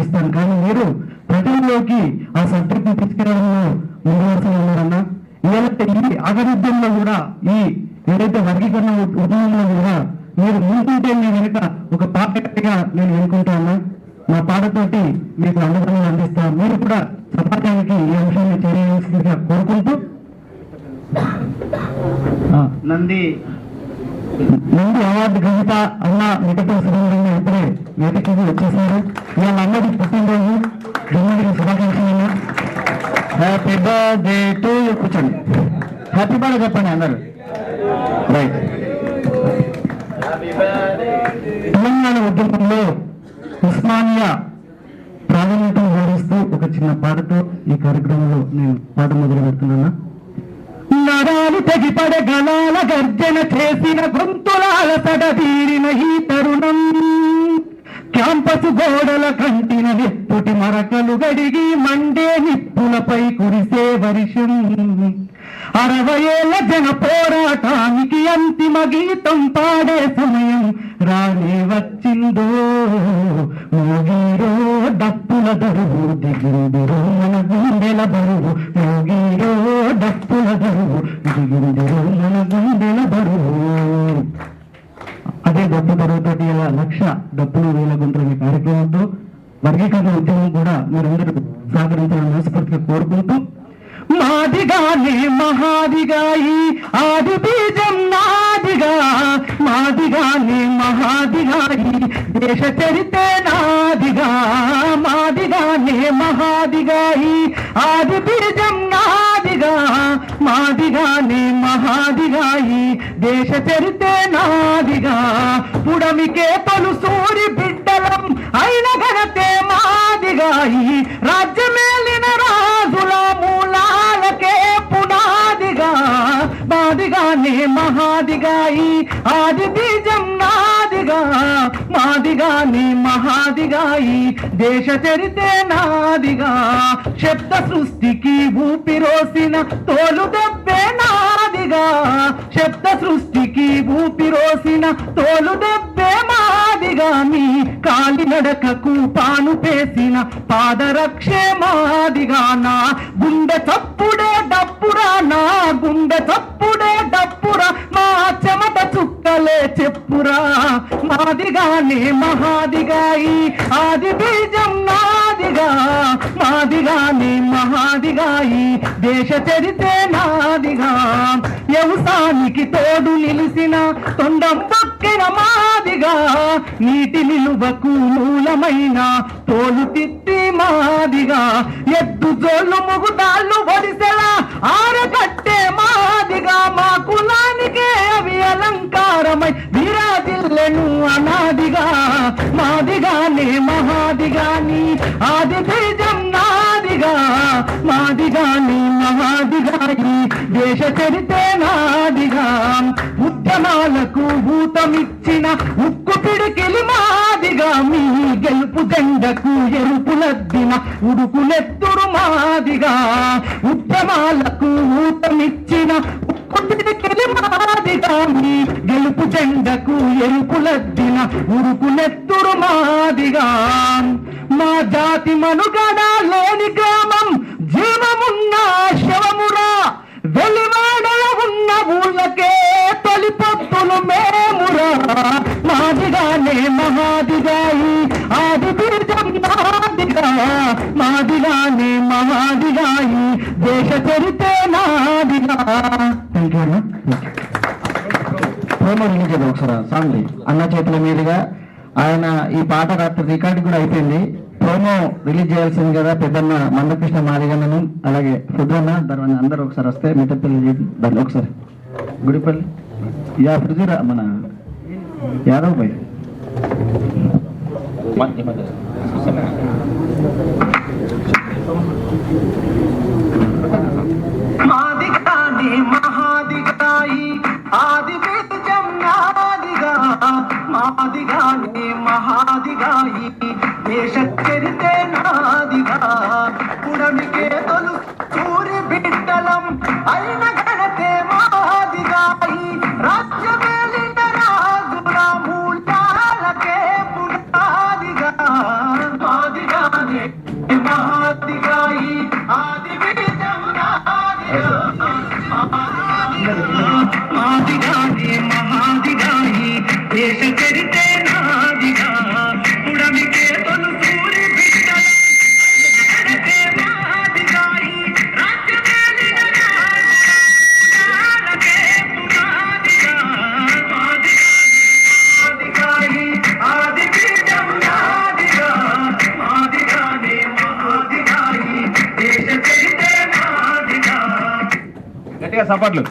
ఇస్తాను, కానీ మీరు ప్రజల్లోకి ఆ సంతృప్తి తీసుకురావడంలో ముందు వరుసలో ఉన్నారన్నా. ఇవాళ ఈ అగనిద్యంలో కూడా ఈ ఏదైతే వర్గీకరణ ఉద్యమంలో కూడా మీరు ముందుంటే మీ వెనుక ఒక పాటగా నేను ఎన్నుకుంటా ఉన్నా. మా పాటతోటి మీకు అనుభవం అందిస్తాం. మీరు కూడా సమాజానికి ఈ అంశాన్ని చేయాల్సిందిగా కోరుకుంటూ నంది అవార్డు గ్రహీత అన్న మిగతా సురేంద్రంగా ఇప్పుడే వేదికకి వచ్చేసారు. వాళ్ళ అన్నది పుట్టినరోజు, జన్మదిన శుభాకాంక్షలు. Happy birthday to you. కూర్చోండి, హ్యాపీ బర్త్డే చెప్పండి అందరు. రైట్. తెలంగాణ ఉద్యమంలో ఉస్మానియా ప్రాధాన్యతను వివరిస్తూ ఒక చిన్న పాటతో ఈ కార్యక్రమంలో నేను పాట మొదలు పెడుతున్నా. నరాలు తెగిపడే గలాల గర్జన చేసిన గొంతులాల తడబీరిన ఈ తరుణం, క్యాంపసు గోడల కంటిన నిప్పుటి మరకలు గడిగి మండే నిప్పులపై కురిసే వర్షం, 60 ఏళ్ల జన పోరాటానికి అంతిమ గీతం పాడే సమయం రానే వచ్చిందో. మోగీరో డప్పుల దరువు, దిగిందిరో మన గుండెల బరువు. మోగీరో డప్పుల దరువు, దిగిందిరో మన గుండెల బరువు. అదే డప్పు బరువుతోటి ఇలా 1,00,000 డప్పులు 1000 గుంటల కార్యక్రమంతో వర్గీకరణ ఉద్యమం కూడా మీరందరూ సహకరించాలని మనస్ఫూర్తిగా కోరుకుంటూ, మాదిగానే మహాదిగాయి ఆది బీజం నాదిగా, మాదిగానే మహాదిగాయి దేశ చరితే నాదిగా, మాదిగానే మహాదిగాయి ఆది బీజం నాదిగా, మాదిగానే మహాదిగాయి దేశ చరితే నాదిగా. పుడమికే తొలు సూరి బిడ్డలం అయిన ఘనతే మాదిగాయి, రాజ్యమేలిన రాజుల మూలాలకే పునాదిగా, మాదిగానే మహాదిగాయి ఆది బీజం నాదిగా, మాదిగానే మహాదిగాయి దేశ చరితే నాదిగా. శబ్ద సృష్టికి ఊపిరోసిన తోలు దెబ్బే నాదిగా, శబ్ద సృష్టికి ఊపిరోసిన తోలు దెబ్బే మాదిగా. మీ కాలినడకకు పాను పేసిన పాదరక్షే మాదిగా. నా గుండె చప్పుడే డప్పురా, నా గుండె చప్పుడే డప్పురా, మా చెమట చుక్కలే చెప్పురా. మాదిగానే మహాదిగాయి ఆది బీజం నాదిగా, మాదిగానే మహాదిగాయి దేశ చరితే నాదిగా. వ్యవసాయానికి తోడు నిలిసిన తొండం పక్కిన మాదిగా, నీటి నిలువకు మూలమైన తోలు తిత్తి మాదిగా. ఎద్దు జోళ్ళు ముగుదాళ్ళు ఒడిసెలా ఆరకట్టే మాదిగా, మా కులానికే అవి అలంకారమై విరాజిల్లెను అనాదిగా. మాదిగానే మహాదిగాని ఆది బీజం నాదిగా, మాదిగాని మహాదిగాయి దేశ చరితే నాదిగా. ఉద్యమాలకు ఊతమిచ్చిన ఉక్కు పిడికిలి మాదిగా, మీ గెలుపు జెండకు ఎరుపులద్దిన ఉడుకులెత్తురు మాదిగా. ఉద్యమాలకు ఊతమిచ్చిన ఉక్కు పిడికిలి మాదిగా, మీ గెలుపు జెండకు ఎరుపులద్దిన ఉడుకులెత్తురు మాదిగా. మా జాతి మనుగడ లేని గ్రామం జీవమున్న శవమురా, వెలివాడల ఉన్న ఊళ్ళకే తొలి పొత్తులు మేమురా. మాదిగానే మహాదిగాయి ఆది బీజం నాదిగా, మాదిగానే మహాదిగాయి దేశ చరితే నాదిగా. ప్రోమో రిలీజ్ చేద్దాం ఒకసారి సాంగ్ అన్న చేతుల మీదుగా. ఆయన ఈ పాట రికార్డు కూడా అయిపోయింది. ప్రోమో రిలీజ్ చేయాల్సింది కదా పెద్దన్న మందకృష్ణ మాదిగన్నను, అలాగే ఫుడ్రన్న దాని అందరూ ఒకసారి వస్తే మిగతాపల్లి దాన్ని ఒకసారి గుడిపల్లి యా పృథ్వీరా మన యాదవ్ భాయ్. మాదిగాని మహాదిగాయి ఆది బీజం నాదిగా, మాదిగాని మహాదిగాయి దేశ చరితే నాదిగా. పుడమికే తొలు సూరి బిడ్డలం అయిన ఘనతే మాదిగాయి, రాజ్యమేలిన రాజుల మూలాలకే పునాదిగా. మాదిగా గట్టిగా సపోర్ట్లు